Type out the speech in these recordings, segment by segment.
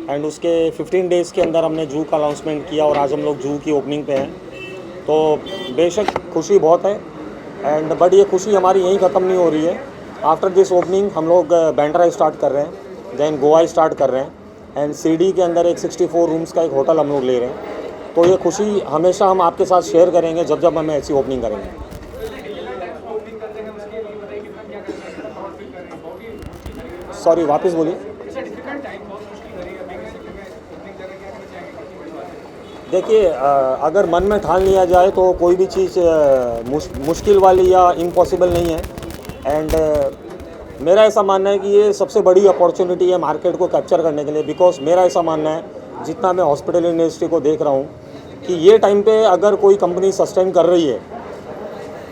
And उसके 15 days के अंदर हमने जू का अनाउंसमेंट किया और आज हम लोग जू की ओपनिंग पे हैं। तो बेशक खुशी बहुत है एंड बट ये खुशी हमारी यहीं ख़त्म नहीं हो रही है। आफ्टर दिस ओपनिंग हम लोग बैंड्रा स्टार्ट कर रहे हैं, देन गोवा स्टार्ट कर रहे हैं एंड सीडी के अंदर एक 64 रूम्स का एक होटल हम लोग ले रहे हैं। तो ये खुशी हमेशा हम आपके साथ शेयर करेंगे जब जब हम ऐसी ओपनिंग करेंगे। सॉरी, वापस बोलिए। देखिए, अगर मन में ठान लिया जाए तो कोई भी चीज़ मुश्किल वाली या इम्पॉसिबल नहीं है। एंड मेरा ऐसा मानना है कि ये सबसे बड़ी अपॉर्चुनिटी है मार्केट को कैप्चर करने के लिए। बिकॉज मेरा ऐसा मानना है, जितना मैं हॉस्पिटल इंडस्ट्री को देख रहा हूँ, कि ये टाइम पे अगर कोई कंपनी सस्टेन कर रही है,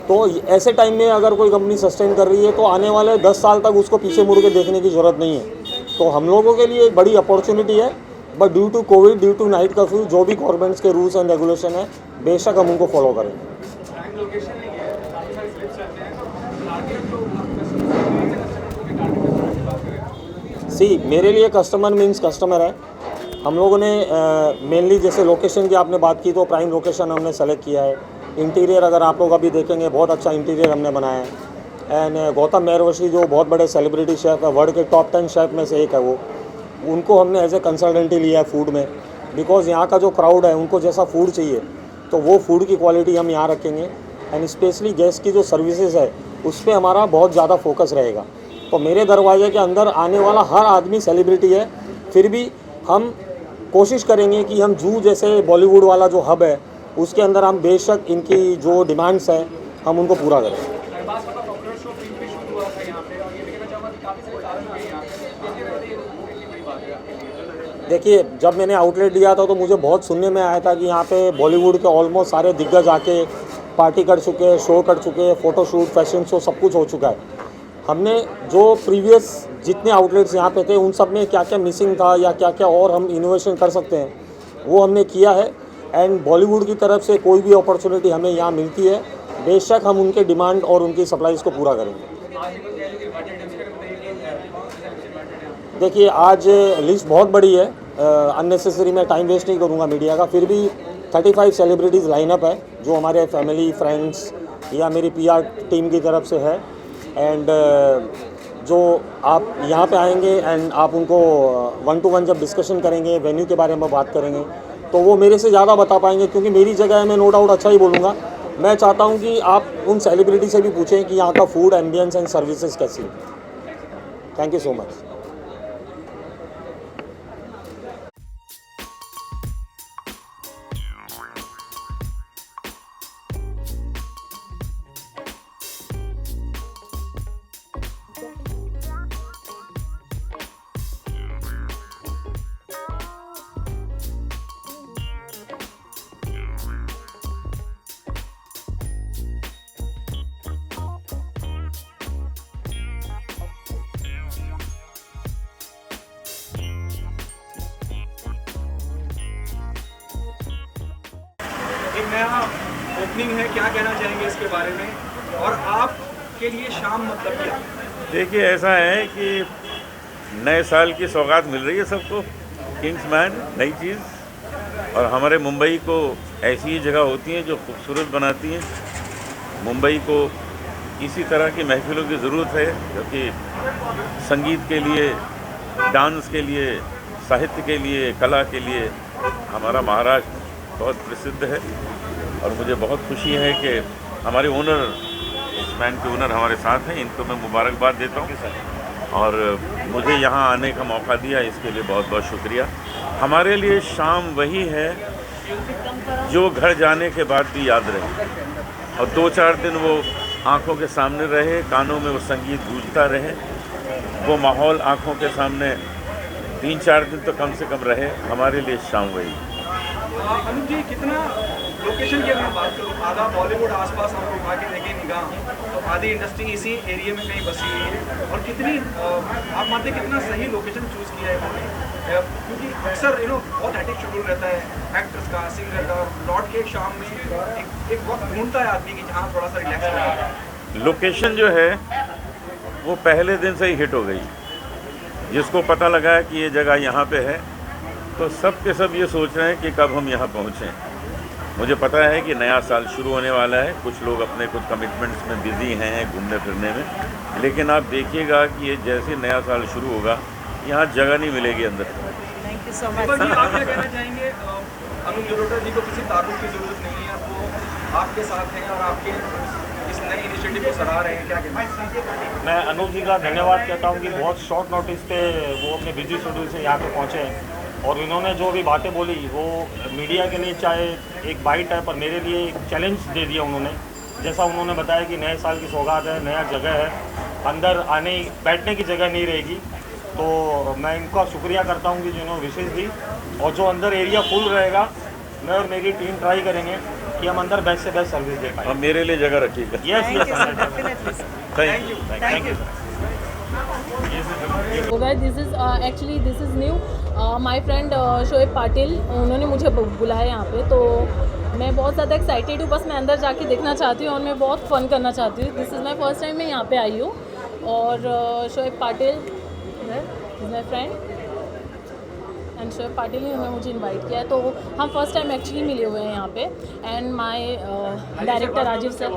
तो ऐसे टाइम में अगर कोई कंपनी सस्टेन कर रही है तो आने वाले 10 साल तक उसको पीछे मुड़ के देखने की ज़रूरत नहीं है। तो हम लोगों के लिए एक बड़ी अपॉर्चुनिटी है। But due to Covid, due to night curfew, जो भी गवर्नमेंट्स के रूल्स एंड रेगुलेशन है, बेशक हम उनको फॉलो करें। सी, मेरे लिए कस्टमर मीन्स कस्टमर है। हम लोगों ने मेनली जैसे लोकेशन की आपने बात की, तो प्राइम लोकेशन हमने सेलेक्ट किया है। इंटीरियर अगर आप लोग अभी देखेंगे, बहुत अच्छा इंटीरियर हमने बनाया है। एंड गौतम मेहरवशी जो बहुत बड़े सेलिब्रिटी शेफ़ है, वर्ल्ड के टॉप 10 शेफ़ में से एक है वो, उनको हमने एज ए कंसल्टेंट ही लिया है फूड में। बिकॉज़ यहाँ का जो क्राउड है, उनको जैसा फूड चाहिए तो वो फूड की क्वालिटी हम यहाँ रखेंगे। एंड स्पेशली गेस्ट की जो सर्विसेज है, उस पर हमारा बहुत ज़्यादा फोकस रहेगा। तो मेरे दरवाजे के अंदर आने वाला हर आदमी सेलिब्रिटी है। फिर भी हम कोशिश करेंगे कि हम जू जैसे बॉलीवुड वाला जो हब है, उसके अंदर हम बेशक इनकी जो डिमांड्स हैं हम उनको पूरा करें। देखिए, जब मैंने आउटलेट लिया था तो मुझे बहुत सुनने में आया था कि यहाँ पे बॉलीवुड के ऑलमोस्ट सारे दिग्गज आके पार्टी कर चुके हैं, शो कर चुके हैं, फ़ोटोशूट, फैशन शो, सब कुछ हो चुका है। हमने जो प्रीवियस जितने आउटलेट्स यहाँ पे थे, उन सब में क्या क्या मिसिंग था या क्या क्या और हम इनोवेशन कर सकते हैं, वो हमने किया है। एंड बॉलीवुड की तरफ से कोई भी अपॉर्चुनिटी हमें यहाँ मिलती है, बेशक हम उनके डिमांड और उनकी सप्लाईज़ को पूरा करेंगे। देखिए, आज लिस्ट बहुत बड़ी है, अननेसेसरी मैं टाइम वेस्ट नहीं करूँगा मीडिया का। फिर भी 35 सेलिब्रिटीज़ लाइनअप है जो हमारे फैमिली, फ्रेंड्स या मेरी PR टीम की तरफ से है। एंड जो आप यहाँ पे आएंगे एंड आप उनको 1 to 1 जब डिस्कशन करेंगे, वेन्यू के बारे में बात करेंगे, तो वो मेरे से ज़्यादा बता पाएंगे, क्योंकि मेरी जगह है, मैं नो डाउट अच्छा ही बोलूँगा। मैं चाहता हूँ कि आप उन सेलिब्रिटी से भी पूछें कि यहाँ का फूड, एम्बियंस एंड सर्विसेज कैसी है। Thank you so much. एक नया ओपनिंग है, क्या कहना चाहेंगे इसके बारे में, और आपके लिए शाम मतलब क्या? देखिए, ऐसा है कि नए साल की सौगात मिल रही है सबको, किंग्समैन नई चीज़। और हमारे मुंबई को ऐसी ही जगह होती हैं जो खूबसूरत बनाती हैं। मुंबई को इसी तरह की महफिलों की ज़रूरत है, क्योंकि संगीत के लिए, डांस के लिए, साहित्य के लिए, कला के लिए हमारा महाराष्ट्र बहुत प्रसिद्ध है। और मुझे बहुत खुशी है कि हमारे ओनर, किंग्समैन के ओनर हमारे साथ हैं। इनको मैं मुबारकबाद देता हूँ और मुझे यहाँ आने का मौका दिया, इसके लिए बहुत बहुत शुक्रिया। हमारे लिए शाम वही है जो घर जाने के बाद भी याद रहे, और 2-4 दिन वो आँखों के सामने रहे, कानों में वो संगीत गूंजता रहे, वो माहौल आँखों के सामने 3-4 दिन तो कम से कम रहे। हमारे लिए शाम वही। अनुज जी, कितना लोकेशन की अगर बात करूँ, आधा बॉलीवुड आसपास हम लोग आके देखें निगाह, तो आधी इंडस्ट्री इसी एरिया में कहीं बसी हुई है। और कितनी आप मानते हैं कितना सही लोकेशन चूज़ किया है इन्होंने, क्योंकि अक्सर बहुत हैक्टिक शेड्यूल रहता है एक्टर्स का, सिंगर का, लौट के शाम में एक वक्त ढूंढता है आदमी की जहाँ थोड़ा सा रिलैक्स हो जाता है। लोकेशन जो है वो पहले दिन से ही हिट हो गई। जिसको पता लगा कि ये जगह यहाँ पे है, तो सब के सब ये सोच रहे हैं कि कब हम यहाँ पहुँचें। मुझे पता है कि नया साल शुरू होने वाला है, कुछ लोग अपने कुछ कमिटमेंट्स में बिज़ी हैं घूमने फिरने में, लेकिन आप देखिएगा कि ये जैसे नया साल शुरू होगा यहाँ जगह नहीं मिलेगी अंदर। Thank you so much. Deepak ji, आप क्या कहना चाहेंगे? अनूप जलोटा जी को किसी तारुफ की जरूरत नहीं है, वो आपके साथ हैं और आपके इस नए इनिशिएटिव को सराह रहे हैं, क्या कहना है? मैं अनूप जी का धन्यवाद कहता हूँ कि बहुत शॉर्ट नोटिस पे वो अपने बिजी शेड्यूल से यहाँ पे पहुँचे हैं और इन्होंने जो भी बातें बोली वो मीडिया के लिए चाहे एक बाइट है, पर मेरे लिए एक चैलेंज दे दिया उन्होंने। जैसा उन्होंने बताया कि नए साल की सौगात है, नया जगह है, अंदर आने बैठने की जगह नहीं रहेगी, तो मैं इनका शुक्रिया करता हूँ कि जिन्होंने विशेष दी। और जो अंदर एरिया फुल रहेगा, मैं और मेरी टीम ट्राई करेंगे कि हम अंदर बेस्ट से बेस्ट सर्विस दे पाएँ। अब मेरे लिए जगह रखिएगा। Yes thank you sir, definitely sir. Thank you. Thank you. So guys, this is actually this is new. My friend Shoaib Patil, उन्होंने मुझे बुलाया यहाँ पे, तो मैं बहुत ज़्यादा एक्साइटेड हूँ। बस मैं अंदर जाके देखना चाहती हूँ और मैं बहुत फ़न करना चाहती हूँ। This is my first time मैं यहाँ पे आई हूँ और Shoaib Patil is my friend and Shoaib Patil ने उन्होंने मुझे इनवाइट किया है, तो हम फर्स्ट टाइम एक्चुअली मिले हुए हैं यहाँ पे। And my director Rajiv sir.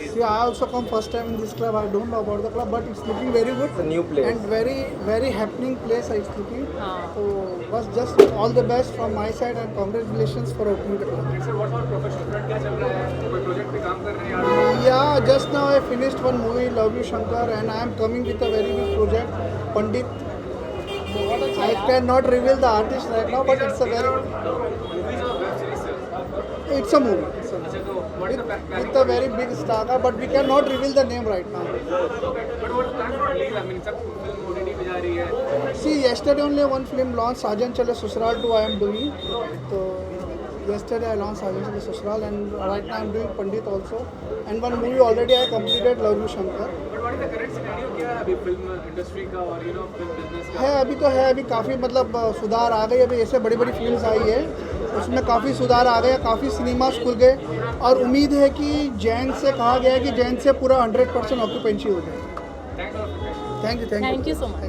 See, I also come first time in this club. I don't know about the club, but it's looking very good. It's a new place and very happening place. It's looking. So, was just all the best from my side and congratulations for opening the club. Sir, what about professional क्या चल रहा है? कोई project पे काम कर रहे हैं आप? Yeah, just now I finished one movie, Love You Shankar, and I am coming with a very big project, Pandit. I cannot reveal the artist right now, but it's a very. Movies और web series sir? It's a movie. अच्छा, तो what is the plan? With a very big star, but we cannot reveal the name right now. But what plan for release? I mean सब film OTT पे जा रही है। See, yesterday only one film launched, Sajan Chale Susral 2 I am doing. So, yesterday I launched Sajan Chale Susral and right now I am doing Pandit also. And one movie already I completed, Love You Shankar. But what is the current scenario, क्या है अभी film industry का और film business का? है अभी काफ़ी मतलब सुधार आ गई। अभी ऐसे बड़ी बड़ी फिल्म्स आई है, उसमें काफ़ी सुधार आ गया, काफ़ी सिनेमास खुल गए और उम्मीद है कि जैन से कहा गया है कि जैन से पूरा 100% ऑक्यूपेंसी हो जाए। Thank you thank you so much.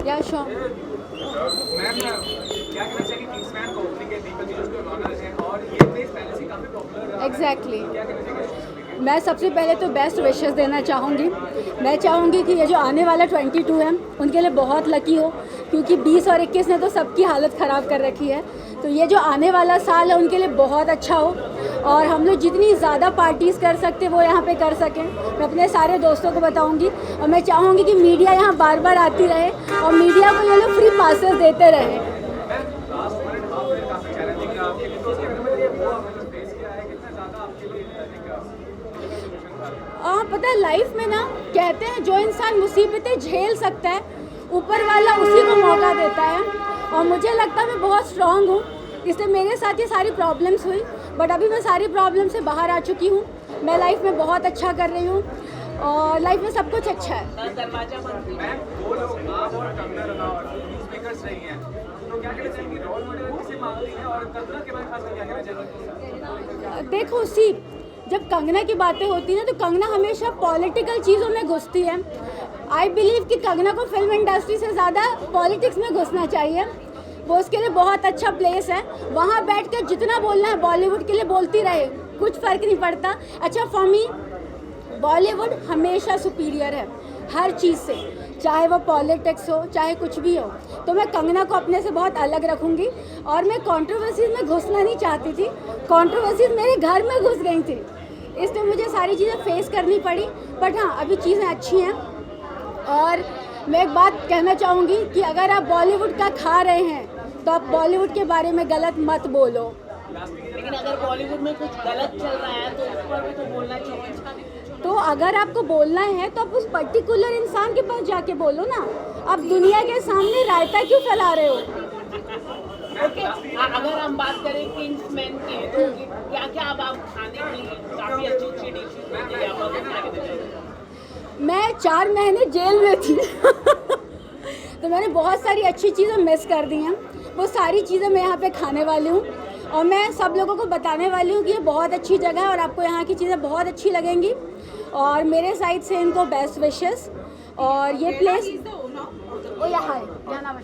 या श्योर। मैम, क्या कहना चाहिए किंग्समैन को ओपनिंग है? दीपक जी उसको ऑनर है और ये प्लेस पहले से काफी पॉपुलर है। एग्जैक्टली। क्या कहना चाहिए? मैं सबसे पहले तो बेस्ट विशेस देना चाहूँगी। मैं चाहूँगी कि ये जो आने वाला 22 है उनके लिए बहुत लकी हो, क्योंकि 20 और 21 ने तो सबकी हालत ख़राब कर रखी है। तो ये जो आने वाला साल है उनके लिए बहुत अच्छा हो और हम लोग जितनी ज़्यादा पार्टीज़ कर सकते वो यहाँ पे कर सकें। मैं अपने सारे दोस्तों को बताऊँगी और मैं चाहूँगी कि मीडिया यहाँ बार बार आती रहे और मीडिया को ये लोग फ्री पासेस देते रहे। लास्ट 1.5 ईयर काफी चैलेंजिंग रहा आपके लिए, तो उसके बारे में ये वो आपने फेस किया है, कितना ज़्यादा आपके लिए पता है लाइफ में ना कहते हैं जो इंसान मुसीबतें झेल सकता है ऊपर वाला उसी को मौका देता है, और मुझे लगता है मैं बहुत स्ट्रांग हूँ, इसलिए मेरे साथ ये सारी प्रॉब्लम्स हुई, बट अभी मैं सारी प्रॉब्लम से बाहर आ चुकी हूँ। मैं लाइफ में बहुत अच्छा कर रही हूँ और लाइफ में सब कुछ अच्छा है। मैम, दो लोग आप और कंगना रनावत न्यूज़ मेकर्स रही हैं, तो क्या कहना चाहेंगी? रोल मॉडल किसे मांगती हैं और कंगना के बारे में खास क्या कहना चाहेंगी? देखो सी, जब कंगना की बातें होती हैं ना तो कंगना हमेशा पॉलिटिकल चीज़ों में घुसती है। आई बिलीव कि कंगना को फिल्म इंडस्ट्री से ज़्यादा पॉलिटिक्स में घुसना चाहिए, वो उसके लिए बहुत अच्छा प्लेस है। वहाँ बैठ कर जितना बोलना है बॉलीवुड के लिए बोलती रहे, कुछ फ़र्क नहीं पड़ता। अच्छा, फॉर मी बॉलीवुड हमेशा सुपीरियर है हर चीज़ से, चाहे वो पॉलिटिक्स हो चाहे कुछ भी हो। तो मैं कंगना को अपने से बहुत अलग रखूँगी और मैं कंट्रोवर्सीज़ में घुसना नहीं चाहती थी, कंट्रोवर्सीज़ मेरे घर में घुस गई थी, इसलिए मुझे सारी चीज़ें फेस करनी पड़ी। बट हाँ, अभी चीज़ें अच्छी हैं। और मैं एक बात कहना चाहूँगी कि अगर आप बॉलीवुड का खा रहे हैं तो आप बॉलीवुड के बारे में गलत मत बोलो। लेकिन अगर बॉलीवुड में कुछ गलत चल रहा है तो उस पर भी तो बोलना चाहिए। तो अगर आपको बोलना है तो आप उस पर्टिकुलर इंसान के पास जाके बोलो ना, आप दुनिया के सामने रायता क्यों फैला रहे हो? ओके, अगर हम बात करें किंग्समैन की, तो क्या क्या अब आप खाने के लिए काफ़ी अच्छी अच्छी डिशेज मिलती है, आप क्या कहते हैं? मैं 4 महीने जेल में थी तो मैंने बहुत सारी अच्छी चीज़ें मिस कर दी हैं। वो सारी चीज़ें मैं यहाँ पे खाने वाली हूँ और मैं सब लोगों को बताने वाली हूँ कि ये बहुत अच्छी जगह है और आपको यहाँ की चीज़ें बहुत अच्छी लगेंगी। और मेरे साइड से इनको बेस्ट विशेस और ये प्लेस ओ यहाँ है, क्या नाम है?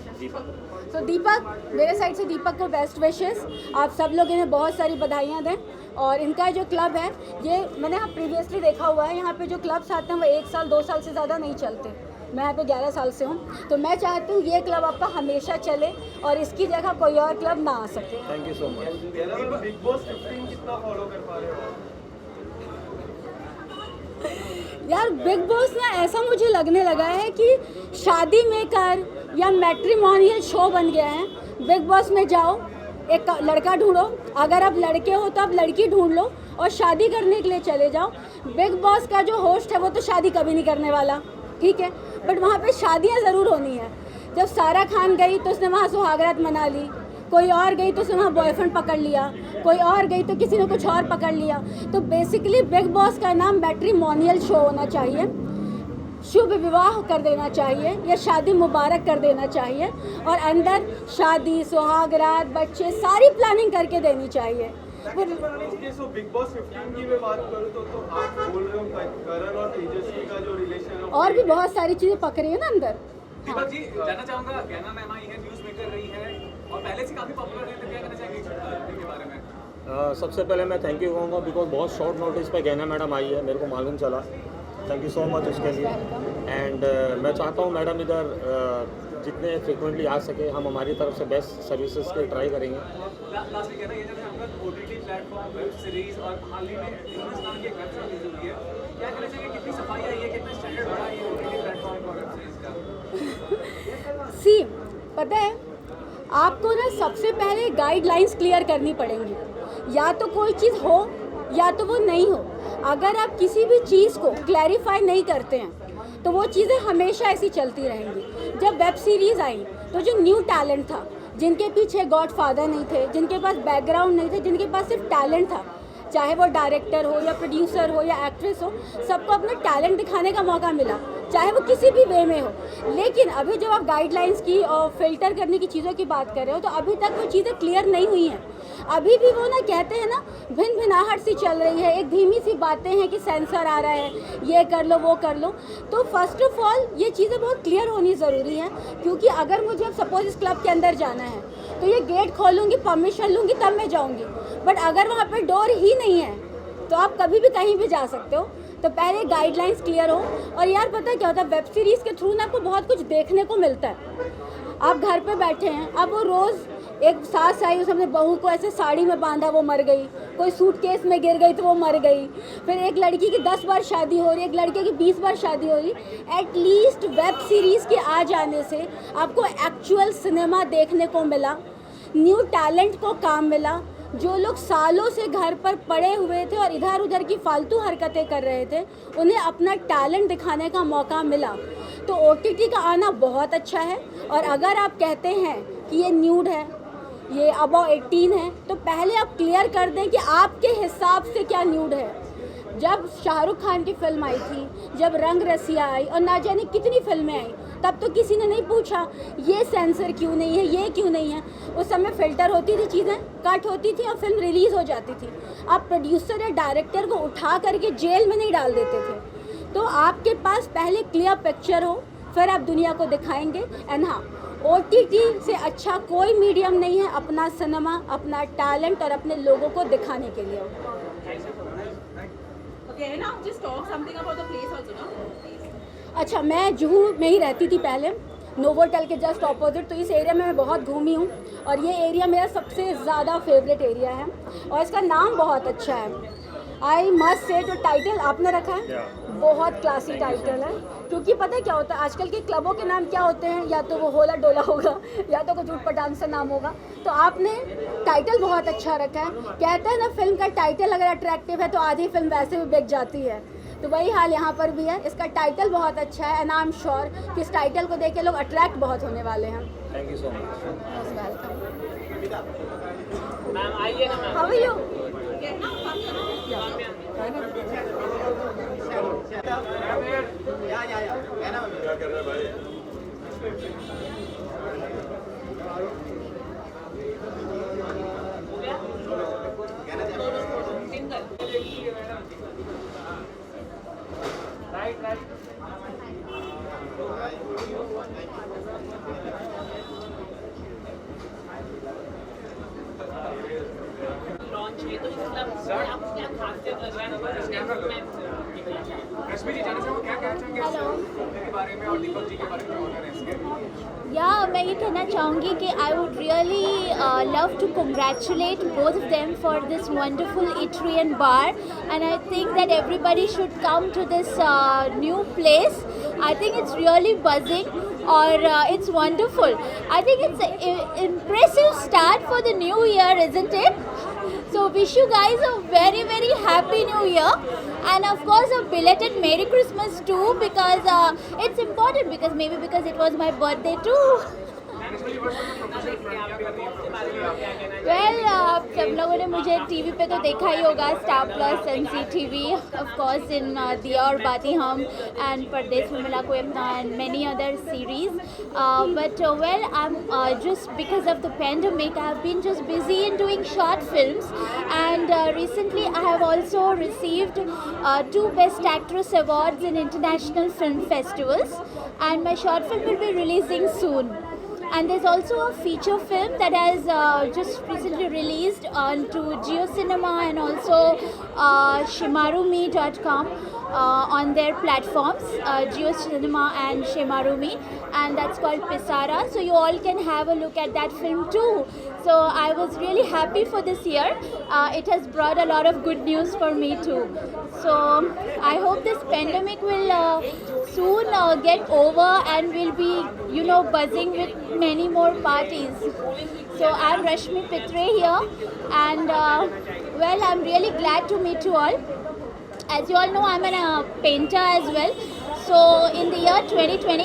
तो दीपक, मेरे साइड से दीपक को बेस्ट विशेस। आप सब लोग इन्हें बहुत सारी बधाइयाँ दें। और इनका जो क्लब है, ये मैंने यहाँ प्रीवियसली देखा हुआ है, यहाँ पे जो क्लब्स आते हैं वो 1 साल 2 साल से ज़्यादा नहीं चलते। मैं यहाँ पे 11 साल से हूँ, तो मैं चाहती हूँ ये क्लब आपका हमेशा चले और इसकी जगह कोई और क्लब ना आ सके। Thank you so much. Big boss 15 कितना फॉलो कर पा रहे हो? यार बिग बॉस ना ऐसा मुझे लगने लगा है कि शादी मेकर या मैट्रिमोनियल शो बन गया है। बिग बॉस में जाओ, एक लड़का ढूंढो, अगर आप लड़के हो तो आप लड़की ढूंढ लो और शादी करने के लिए चले जाओ। बिग बॉस का जो होस्ट है वो तो शादी कभी नहीं करने वाला, ठीक है, बट वहाँ पे शादियाँ ज़रूर होनी है। जब सारा खान गई तो उसने वहाँ सुहागरात मना ली, कोई और गई तो उसने वहाँ बॉयफ्रेंड पकड़ लिया, कोई और गई तो किसी ने कुछ और पकड़ लिया। तो बेसिकली बिग बॉस का नाम मैट्रिमोनियल शो होना चाहिए, शुभ विवाह कर देना चाहिए या शादी मुबारक कर देना चाहिए और अंदर शादी, सुहागरात, बच्चे, सारी प्लानिंग करके देनी चाहिए। बिग बॉस 15 की मैं बात करूँ तो आप बोल रहे हो करण और तेजस्वी का जो रिलेशन है और भी बहुत सारी चीज़ें पक रही है ना अंदर। दीपक जी, जानना चाहूँगा, गहना मैम आई है, न्यूज़ मेकर रही है और पहले से काफ़ी पॉपुलर है, तो क्या कहना चाहेंगे इनके बारे में? सबसे पहले मैं थैंक यू कहूँगा बिकॉज बहुत शॉर्ट नोटिस पे गहना मैडम आई है, मेरे को मालूम चला। थैंक यू सो मच उसके लिए। एंड मैं चाहता हूँ मैडम इधर जितने फ्रिक्वेंटली आ सके, हम हमारी तरफ से बेस्ट सर्विसेज के ट्राई करेंगे। लास्ट वीक है ना, ये जब आपका ओटीटी प्लेटफॉर्म, वेब सीरीज और हाल ही में हिंदुस्तान की एक वेब सीरीज रिलीज हुई है, क्या कहना चाहिए, कितनी सफाई आई है, कितना स्टैंडर्ड बढ़ा है ओटीटी प्लेटफॉर्म और वेब सीरीज का? सी पता है आपको ना, सबसे पहले गाइडलाइंस क्लियर करनी पड़ेंगी। या तो कोई चीज़ हो या तो वो नहीं हो। अगर आप किसी भी चीज़ को क्लैरिफाई नहीं करते हैं तो वो चीज़ें हमेशा ऐसी चलती रहेंगी। जब वेब सीरीज़ आई तो जो न्यू टैलेंट था, जिनके पीछे गॉड फादर नहीं थे, जिनके पास बैकग्राउंड नहीं थे, जिनके पास सिर्फ टैलेंट था, चाहे वो डायरेक्टर हो या प्रोड्यूसर हो या एक्ट्रेस हो, सबको अपना टैलेंट दिखाने का मौका मिला, चाहे वो किसी भी वे में हो। लेकिन अभी जब आप गाइडलाइंस की और फिल्टर करने की चीज़ों की बात कर रहे हो तो अभी तक वो चीज़ें क्लियर नहीं हुई हैं। अभी भी वो ना कहते हैं ना, भिन्न भिन्नाहट सी चल रही है, एक धीमी सी बातें हैं कि सेंसर आ रहा है, ये कर लो वो कर लो। तो फर्स्ट ऑफ ऑल ये चीज़ें बहुत क्लियर होनी ज़रूरी हैं, क्योंकि अगर मुझे अब सपोज इस क्लब के अंदर जाना है तो ये गेट खोलूँगी, परमिशन लूँगी, तब मैं जाऊँगी। बट अगर वहाँ पर डोर ही नहीं है तो आप कभी भी कहीं भी जा सकते हो। तो पहले गाइडलाइंस क्लियर हो। और यार पता है क्या होता है, वेब सीरीज़ के थ्रू ना आपको बहुत कुछ देखने को मिलता है। आप घर पे बैठे हैं, अब वो रोज़ एक सास आई, उसने अपने बहू को ऐसे साड़ी में बांधा, वो मर गई, कोई सूटकेस में गिर गई तो वो मर गई, फिर एक लड़की की 10 बार शादी हो रही है, एक लड़के की 20 बार शादी हो रही। एटलीस्ट वेब सीरीज़ के आ जाने से आपको एक्चुअल सिनेमा देखने को मिला, न्यू टैलेंट को काम मिला। जो लोग सालों से घर पर पड़े हुए थे और इधर उधर की फालतू हरकतें कर रहे थे, उन्हें अपना टैलेंट दिखाने का मौका मिला। तो ओटीटी का आना बहुत अच्छा है। और अगर आप कहते हैं कि ये न्यूड है, ये अबव 18 है, तो पहले आप क्लियर कर दें कि आपके हिसाब से क्या न्यूड है। जब शाहरुख खान की फिल्म आई थी, जब रंग रसिया आई और ना जाने कितनी फिल्में आई, तब तो किसी ने नहीं पूछा ये सेंसर क्यों नहीं है, ये क्यों नहीं है। उस समय फ़िल्टर होती थी, चीज़ें कट होती थी और फिल्म रिलीज़ हो जाती थी। आप प्रोड्यूसर या डायरेक्टर को उठा करके जेल में नहीं डाल देते थे। तो आपके पास पहले क्लियर पिक्चर हो, फिर आप दुनिया को दिखाएंगे। एंड हाँ, ओटीटी से अच्छा कोई मीडियम नहीं है अपना सिनेमा, अपना टैलेंट और अपने लोगों को दिखाने के लिए। Okay, now just talk something about the place also, no? अच्छा, मैं जुहू में ही रहती थी पहले, नोवोटेल के जस्ट ऑपोजिट। तो इस एरिया में मैं बहुत घूमी हूँ और ये एरिया मेरा सबसे ज़्यादा फेवरेट एरिया है और इसका नाम बहुत अच्छा है। आई मस्ट से, जो टाइटल आपने रखा है बहुत क्लासी टाइटल है। क्योंकि पता है क्या होता है, आजकल के क्लबों के नाम क्या होते हैं, या तो वो होला डोला होगा या तो कुछ उटपटांग सा नाम होगा। तो आपने टाइटल बहुत अच्छा रखा है। कहते हैं ना, फिल्म का टाइटल अगर अट्रैक्टिव है तो आधी फिल्म वैसे भी बिक जाती है। तो वही हाल यहाँ पर भी है। इसका टाइटल बहुत अच्छा है एंड आई एम श्योर कि इस टाइटल को देख के लोग अट्रैक्ट बहुत होने वाले हैं। Thank you so much. Ma'am आइए ना ma'am. How are you? Single right launch है तो इसका आपको क्या खासियत लग रहा है? रश्मि जी जाने से वो क्या कहना चाहेंगे इस फिल्म के बारे में और दीपक जी के बारे में ऑनर है इसके? या मैं ये कहना चाहूँगी कि I would really love to congratulate both of them for this wonderful eatery and bar, and I think that everybody should come to this new place. I think it's really buzzing, or it's wonderful. I think it's an impressive start for the new year, isn't it? So wish you guys a very very happy new year, and of course a belated Merry Christmas too, because it's important, because it was my birthday too. Well सब लोगों ने मुझे TV पे तो देखा ही होगा, star plus, NCTV, of course in दिया और बाती हम एंड परदेश में मिला कोई अपना and many other series, but well I am just because of the pandemic I have been just busy in doing short films, and recently I have also received 2 Best Actress awards in international film festivals, and my short film will be releasing soon. And there's also a feature film that has just recently released onto JioCinema and also shimarumi.com on their platforms, JioCinema and Shimarumi, and that's called Pisara, so you all can have a look at that film too. So I was really happy for this year. It has brought a lot of good news for me too. So I hope this pandemic will soon get over and we'll be, buzzing with many more parties. So I'm Rashmi Pitre here, and well, I'm really glad to meet you all. As you all know, I'm a painter as well. So in the year 2020,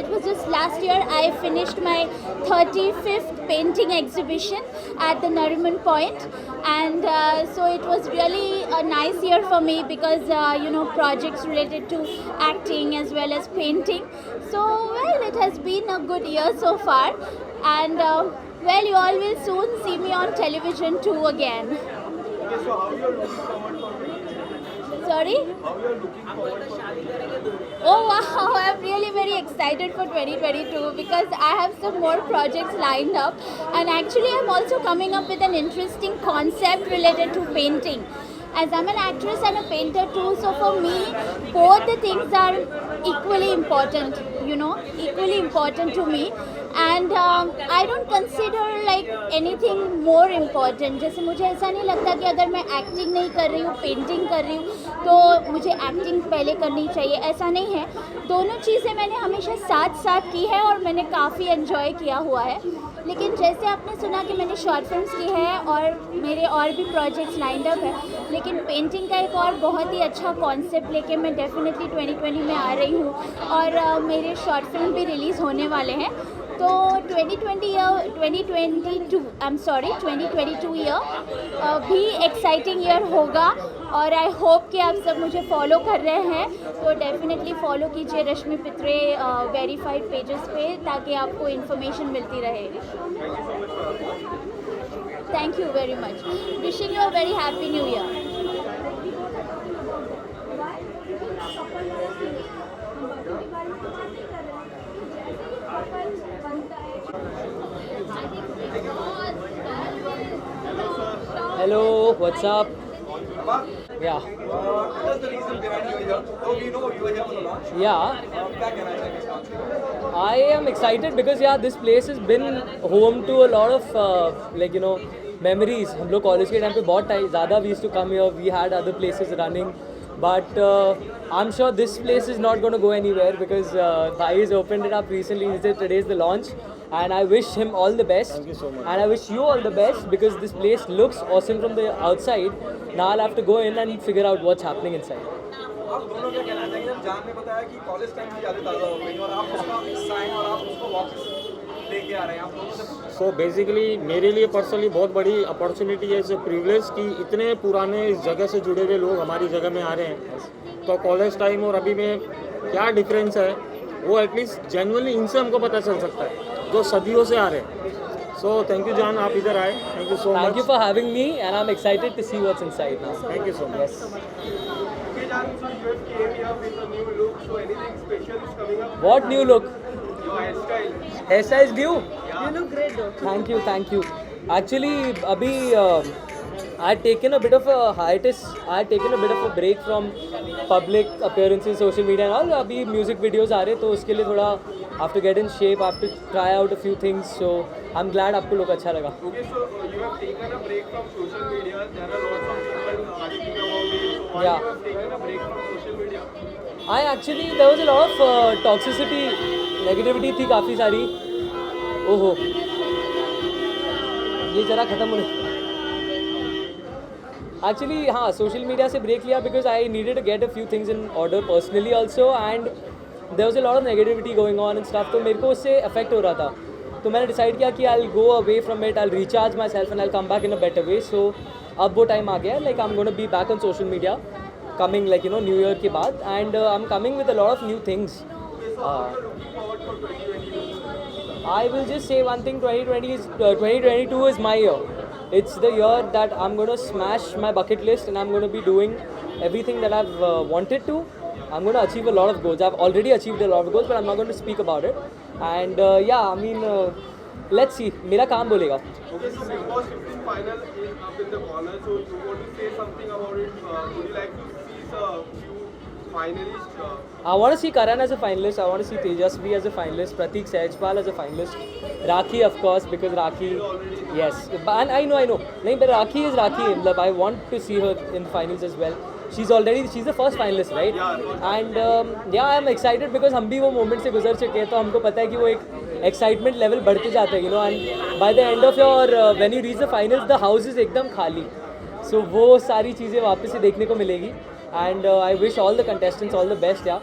it was just last year, I finished my 35th painting exhibition at the Nariman Point, and so it was really a nice year for me because projects related to acting as well as painting. So well, it has been a good year so far, and well, you all will soon see me on television too again. Okay, so how you are looking forward for Sorry? how you are looking forward for Oh wow, I'm really very excited for 2022 because I have some more projects lined up, and actually I'm also coming up with an interesting concept related to painting. As I'm an actress and a painter too, so for me both the things are equally important, equally important to me, and I don't consider like anything more important. जैसे मुझे ऐसा नहीं लगता कि अगर मैं acting नहीं कर रही हूँ, पेंटिंग कर रही हूँ तो मुझे एक्टिंग पहले करनी चाहिए, ऐसा नहीं है. दोनों चीज़ें मैंने हमेशा साथ साथ की है और मैंने काफ़ी एंजॉय किया हुआ है. लेकिन जैसे आपने सुना कि मैंने शॉर्ट फिल्म्स की है और मेरे और भी प्रोजेक्ट्स लाइंड अप है, लेकिन पेंटिंग का एक और बहुत ही अच्छा कॉन्सेप्ट लेके मैं डेफिनेटली 2020 में आ रही हूँ, और मेरे शॉर्ट फिल्म भी रिलीज़ होने वाले हैं. तो 2022 ईयर भी एक्साइटिंग ईयर होगा, और आई होप कि आप सब मुझे फॉलो कर रहे हैं, तो डेफिनेटली फॉलो कीजिए रश्मि पित्रे वेरीफाइड पेजेस पे, ताकि आपको इन्फॉर्मेशन मिलती रहे. Thank you very much. Wishing you a very happy new year. Hello, what's up? Yeah. what is the reason behind you here? So we know you are here for the launch. Yeah, क्या कहना चाहेंगे इस launch के लिए? I am excited because this place has been home to a lot of memories. हम लोग college के time पे बहुत ज़्यादा we used to come here. We had other places running, but I'm sure this place is not going to go anywhere because Bhai has opened it up recently. He said today is the launch, and I wish him all the best. Thank you so much. And I wish you all the best because this place looks awesome from the outside. Now I'll have to go in and figure out what's happening inside. आप दोनों क्या कहना चाहेंगे? जब जान ने बताया कि कॉलेज टाइम की यादें ताज़ा हो गई और आप उसका हिस्सा हैं और आप उसको वापस लेके आ रहे हैं, आप दोनों से सो बेसिकली मेरे लिए पर्सनली बहुत बड़ी अपॉर्चुनिटी है, इस प्रिविलेज कि इतने पुराने इस जगह से जुड़े हुए लोग हमारी जगह में आ रहे हैं. तो कॉलेज टाइम और अभी में क्या डिफरेंस है वो एटलीस्ट जेन्युइनली इनसे हमको पता चल सकता है जो सदियों से आ रहे हैं. सो थैंक यू जान, आप इधर आए. Thank you so much. Thank you for having me, and I'm excited to see what's inside now. Thank you so much. What new look? Hairstyle is new? You look great though. Thank you. Actually, abhi I had taken a bit of a hiatus. I had taken a bit of a break from public appearances, social media and all. Abhi music videos aa rahe, to uske liye thoda I have to get in shape. I have to try out a few things. So I'm glad आपको look अच्छा लगा. Okay, so you have taken a break from social media. There are lots of people asking about it. So why Yeah. you have taken a break from social media? There was a lot of toxicity, negativity थी काफ़ी सारी. ओहो, ये जरा ख़त्म होने. Actually, हाँ, social media से break लिया because I needed to get a few things in order personally also, and there was a lot of negativity going on and stuff. तो मेरे को उससे affect हो रहा था. तो मैंने decide किया कि I'll go away from it, I'll recharge myself and I'll come back in a better way. So अब वो time आ गया. Like I'm going to be back on social media, coming like New Year के बाद, and I'm coming with a lot of new things. I will just say one thing: 2022 is my year. It's the year that I'm going to smash my bucket list and I'm going to be doing everything that I've wanted to. I'm going to achieve a lot of goals. I've already achieved a lot of goals, but I'm not going to speak about it. And let's see. मेरा काम बोलेगा. Okay, so Big Boss 15 final is up in the corner. So you want to say something about it? Would you like to see a few finalists? I want to see Karan as a finalist. I want to see Tejasvi as a finalist. Pratik Sehjpal as a finalist. Rakhi, of course, because Rakhi. Yes, and I know. No, but Rakhi is Rakhi. I want to see her in finals as well. She's the first finalist, right? And I'm excited because हम भी वो moment से गुजर चुके हैं, तो हमको पता है कि वो एक excitement level बढ़ते जाता है, and by the end of your when you reach the finals, the house is एकदम खाली. So वो सारी चीज़ें वापस से देखने को मिलेगी, and I wish all the contestants all the best, yeah.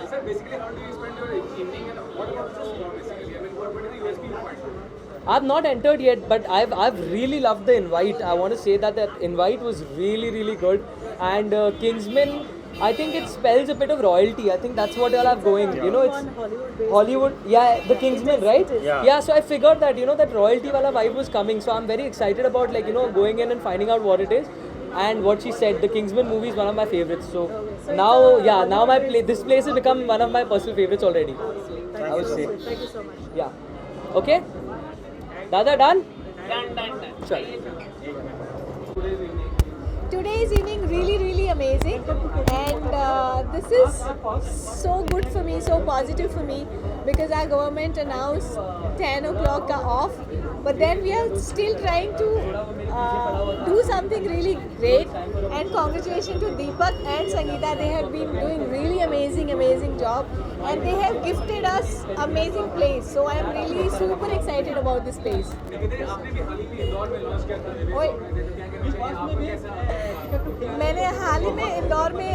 Sir, basically, how do you spend your evening and what about the score basically? I mean, what is the USP you find? I've not entered yet, but I've really loved the invite. I want to say that invite was really, really good. And Kingsman, I think it spells a bit of royalty. I think that's what y'all have going. It's Hollywood. Yeah, the Kingsman, right? Yeah. So I figured that that royalty wala vibe was coming. So I'm very excited about going in and finding out what it is. And what she said, the Kingsman movie is one of my favorites. So now this place has become one of my personal favorites already. I would say. Thank you so much. Yeah. Okay. Dada, done? Done. Sure. Today's evening really, really amazing, and this is so good for me, so positive for me, because our government announced 10 o'clock off, but then we are still trying to do something really great. And congratulations to Deepak and Sangeeta. They have been doing really amazing job, and they have gifted us amazing place. So I am really super excited about this place. मैंने हाल ही में इंदौर में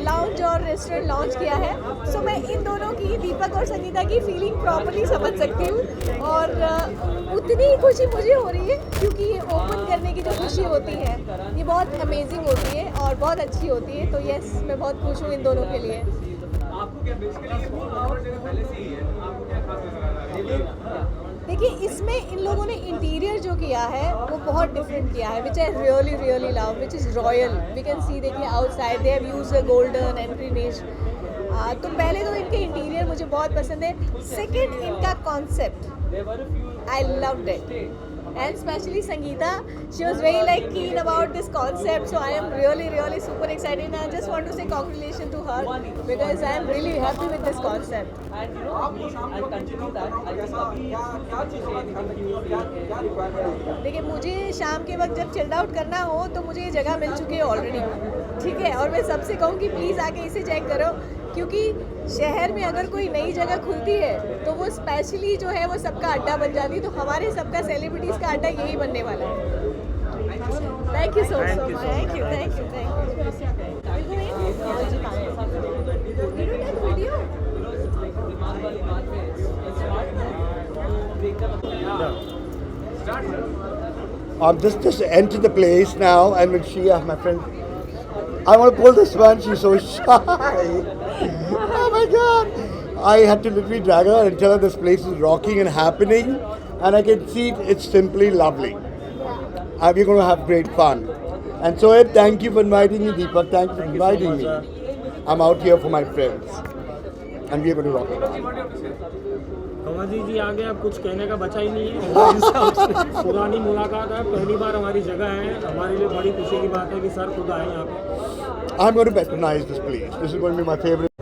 lounge और restaurant launch किया है. सो मैं इन दोनों की, दीपक और संगीता की फीलिंग प्रॉपर्ली समझ सकती हूँ, और उतनी ही खुशी मुझे हो रही है क्योंकि ये ओपन करने की जो खुशी होती है ये बहुत अमेजिंग होती है और बहुत अच्छी होती है. तो यस, मैं बहुत खुश हूँ इन दोनों के लिए. देखिए, इसमें इन लोगों ने इंटीरियर जो किया है वो बहुत डिफरेंट किया है, which I really love, which is royal. We can see, देखिए outside they have used a golden and greenish. तो पहले तो इनके इंटीरियर मुझे बहुत पसंद है. सेकंड, इनका concept I loved it, and especially Sangeeta, she was very keen about this concept. So I am really super excited, and I just want to say congratulations to her because I am really happy with this concept. And I'll continue that. I think देखिए, मुझे शाम के वक्त जब chilled out करना हो तो मुझे ये जगह मिल चुकी है ऑलरेडी, ठीक है. और मैं सबसे कहूँ कि प्लीज़ आके इसे चेक करो, क्योंकि शहर में अगर कोई नई जगह खुलती है तो वो स्पेशली जो है वो सबका अड्डा बन जाती है. तो हमारे सबका सेलिब्रिटीज़ का अड्डा यही बनने वाला है. Thank you so much. Thank yू. Just enter the place now, and when she, my friend, I want to pull this one. She's so shy. Oh my God! I had to literally drag her and tell her this place is rocking and happening, and I can see it's simply lovely. We're going to have great fun. And Shoaib, thank you for inviting me. Deepak, thank you for inviting me. I'm out here for my friends. And we're going to rock it. कमाजी जी आगे अब कुछ कहने का बचा ही नहीं है। पुरानी मुलाकात है, पहली बार हमारी जगह है, हमारे लिए बड़ी खुशी की बात है कि सर खुद आए यहाँ पे। I'm going to patronize this place. This is going to be my favorite.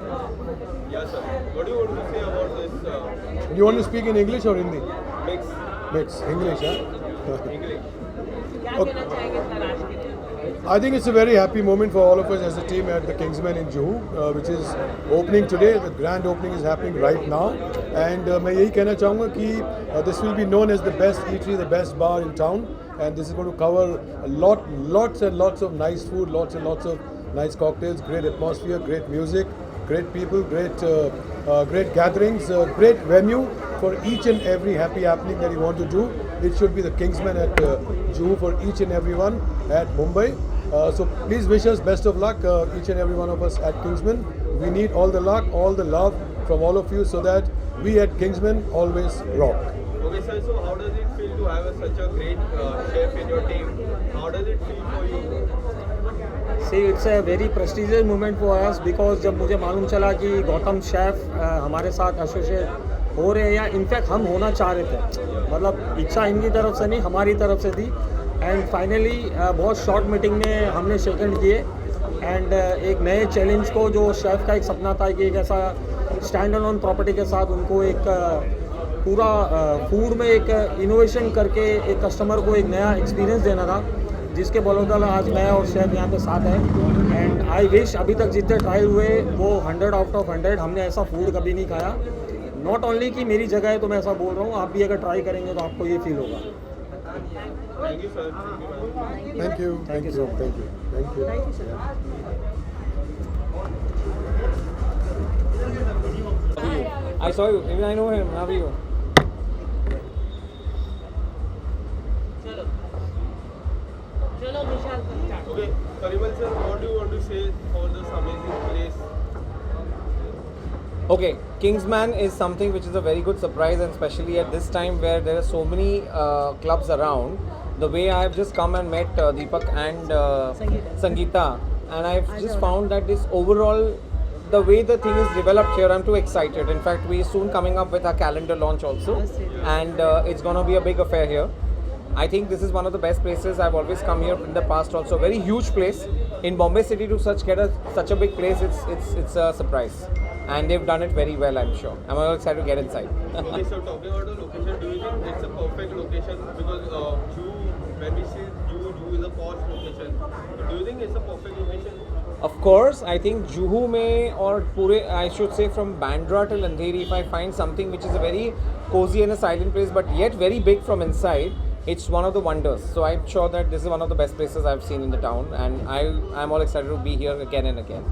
Yes, sir. What do you want to say about this? You want to speak in English or Hindi? Mix. Mix. English, huh? English. क्या कहना चाहेंगे sir आज के दिन? I think it's a very happy moment for all of us as a team at the Kingsman in Juhu, which is opening today. The grand opening is happening right now. And मैं यही कहना चाहूँगा कि this will be known as the best eatery, the best bar in town. And this is going to cover lots and lots of nice food, lots and lots of nice cocktails, great atmosphere, great music, great people, great gatherings, great venue for each and every happy happening that you want to do. It should be the Kingsman at Juhu for each and everyone at Mumbai. So please wish us best of luck, each and every one of us at Kingsman. We need all the luck, all the love from all of you so that we at Kingsman always rock. Okay, sir. So how does it feel to have such a great chef in your team? How does it feel for you? See, it's a very prestigious moment for us because जब मुझे मालूम चला कि Gautam chef हमारे साथ associate हो रहे हैं या इनफैक्ट हम होना चाह रहे थे, मतलब इच्छा इनकी तरफ से नहीं हमारी तरफ से थी। एंड फाइनली बहुत शॉर्ट मीटिंग में हमने सेकंड किए एंड एक नए चैलेंज को जो शेफ़ का एक सपना था कि एक ऐसा स्टैंड अलोन प्रॉपर्टी के साथ उनको एक पूरा फूड में एक इनोवेशन करके एक कस्टमर को एक नया एक्सपीरियंस देना था, जिसके बदौलत आज मैं और शेफ़ यहाँ पे साथ हैं। एंड आई विश अभी तक जितने ट्रायल हुए वो 100 आउट ऑफ 100, हमने ऐसा फूड कभी नहीं खाया। नॉट ओनली कि मेरी जगह है तो मैं ऐसा बोल रहा हूँ, आप भी अगर ट्राई करेंगे तो आपको ये फील होगा। Thank you, sir. Thank you. Thank you so much. Thank you. Thank you. I saw you. Even I know him. How are you? चलो विशाल sir start. Okay, Parimal sir, what do you want to say for this amazing place? Okay, Kingsman is something which is a very good surprise, and especially at this time where there are so many clubs around. The way I have just come and met Deepak and Sangeeta, and I've just found that this overall, the way the thing is developed here, I'm too excited. In fact, we're soon coming up with our calendar launch also, and it's gonna be a big affair here. I think this is one of the best places. I've always come here in the past also. Very huge place in Bombay City to such a big place. It's a surprise, and they've done it very well. I'm sure. I'm very excited to get inside. Okay, so talking about the location, do you think it's a perfect location? Because Juhu, when we say Juhu is a posh location. Do you think it's a perfect location? Of course, I think Juhu mein or Pure, I should say from Bandra till Andheri, if I find something which is a very cozy and a silent place, but yet very big from inside, it's one of the wonders. So I'm sure that this is one of the best places I've seen in the town, and I'm all excited to be here again and again.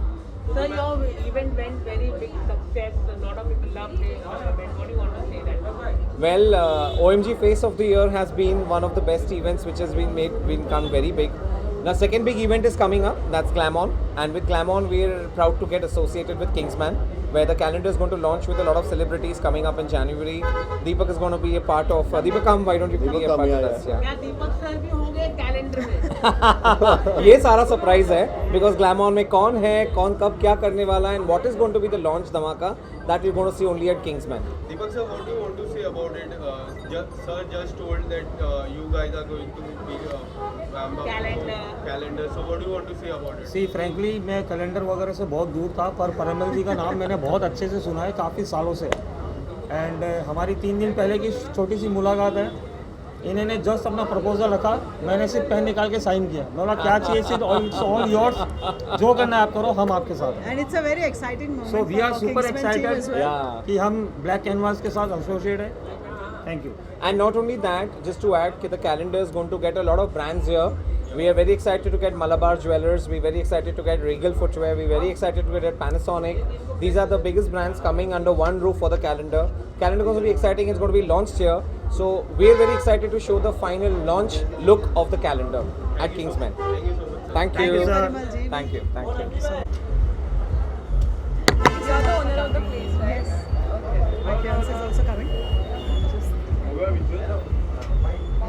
Sir, your event went very big success. A lot of people loved it. What do you want to say that? Well, OMG Face of the Year has been one of the best events which has been done very big. Now, second big event is coming up. That's Glamon, and with Glamon, we're proud to get associated with Kingsman, where the calendar is going to launch with a lot of celebrities coming up in January. Deepak is going to be a part of. Deepak, come. Why don't you be a part of this? Yeah. क्या दीपक sir भी होंगे calendar में? ये सारा surprise है because Glamon में कौन है, कौन कब क्या करने वाला है, and what is going to be the launch धमाका that we're going to see only at Kingsman. Deepak sir, what do you want to say about it? Sir just told that you guys are going to be calendar. So what do you want to say about it? See frankly मैं calendar वगैरह से बहुत दूर था, पर परिमल जी का नाम मैंने बहुत अच्छे से सुना है काफ़ी सालों से। एंड हमारी 3 दिन पहले की छोटी सी मुलाकात है। इन्होंने जस्ट अपना प्रपोजल रखा, मैंने सिर्फ पेन निकाल के साइन किया। मैं बोला क्या चाहिए, सिर्फ ऑल योर्स, जो करना है आप करो, हम आपके साथ हैं। And it's a very exciting moment. So we are for super Kingsman team as excited well. कि हम ब्लैक कैनवास के साथ एसोसिएट है। Thank you. And not only that, just to add, the calendar is going to get a lot of brands here. We are very excited to get Malabar Jewelers. We're very excited to get Regal Footwear. We're very excited to get Panasonic. These are the biggest brands coming under one roof for the calendar. Calendar is going to be exciting. It's going to be launched here. So we're very excited to show the final launch look of the calendar at Kingsman. Thank you. Parimal ji. Thank you. Thank you. You are the owner of the place, right? Yes. Okay. My fiance is also coming.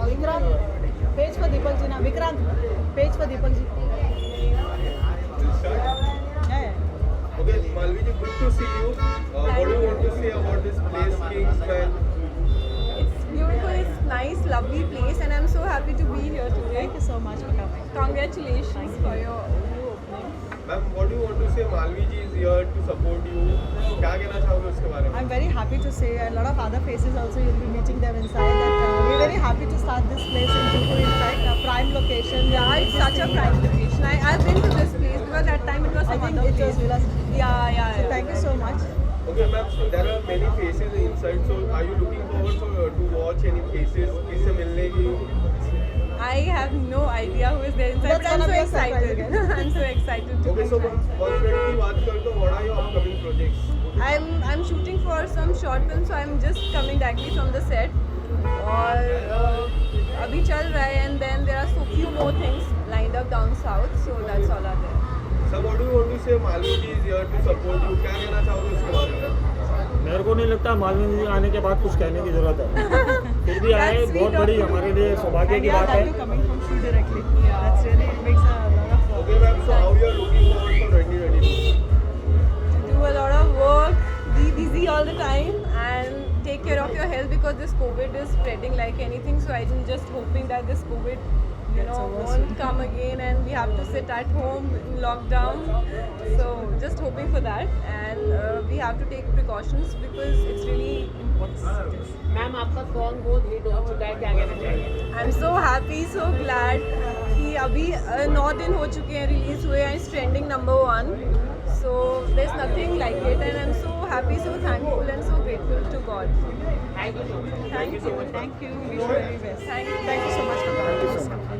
Vikrant, page for Deepak ji na. Vikrant, page for Deepak ji. Okay, Malvi ji, good to see you. What do you want to say about this place, Kingsman? It's beautiful, it's nice, lovely place, and I'm so happy to be here today. Thank you so much for coming. Congratulations for your new opening. Ma'am, what do you want to say? Malvi ji is here to support you. क्या कहना चाहोगे उसके बारे में? I'm very happy to say a lot of other faces also, you'll be meeting them inside. That we're very happy to start this place in Juhu. In fact, a prime location. Yeah, it's such a prime location. I've been to this place because that time it was some I think other it was place. Vilas. Yeah. So thank you so much. Okay, ma'am. So there are many faces inside. So are you looking forward to watch any faces? किससे मिलने की? I have no idea who is there inside, That's but I'm gonna so be a surprise excited. again. I'm so excited to Okay, be so there. girlfriend की बात करें तो what are your upcoming projects? I'm shooting for some short film, so I'm just coming directly from the set. और अभी चल रहा है, and then there are so few more things lined up down south, so that's all are there. So what do you want to say? Malvi ji is here to support you. क्या कहना चाहोगे उसके बारे में? मेरे को नहीं लगता मालवीय जी आने के बाद कुछ कहने की जरूरत है फिर भी आए, That's sweet बहुत of बड़ी you. हमारे लिए सौभाग्य And की yeah, बात that है too coming from shoot directly. That's really, it makes a lot of Okay, ma'am. So how you are looking forward for 2022? Do a lot of work, be busy all the time, and take care of your health because this COVID is spreading like anything. So I'm just hoping that this COVID, won't come again, and we have to sit at home in lockdown. So just hoping for that, and we have to take precautions because it's really important. Ma'am आपका song बहुत hit हो चुका है, क्या कहना चाहिए? I'm so happy, so glad कि अभी 9 दिन हो चुके हैं रिलीज हुए हैं, it's trending number 1. So there's nothing like it, and I'm so happy, so thankful, and so grateful to God. Thank you so much. Thank you. Thank you. Wish you very best. Thank you. Thank you so much for coming.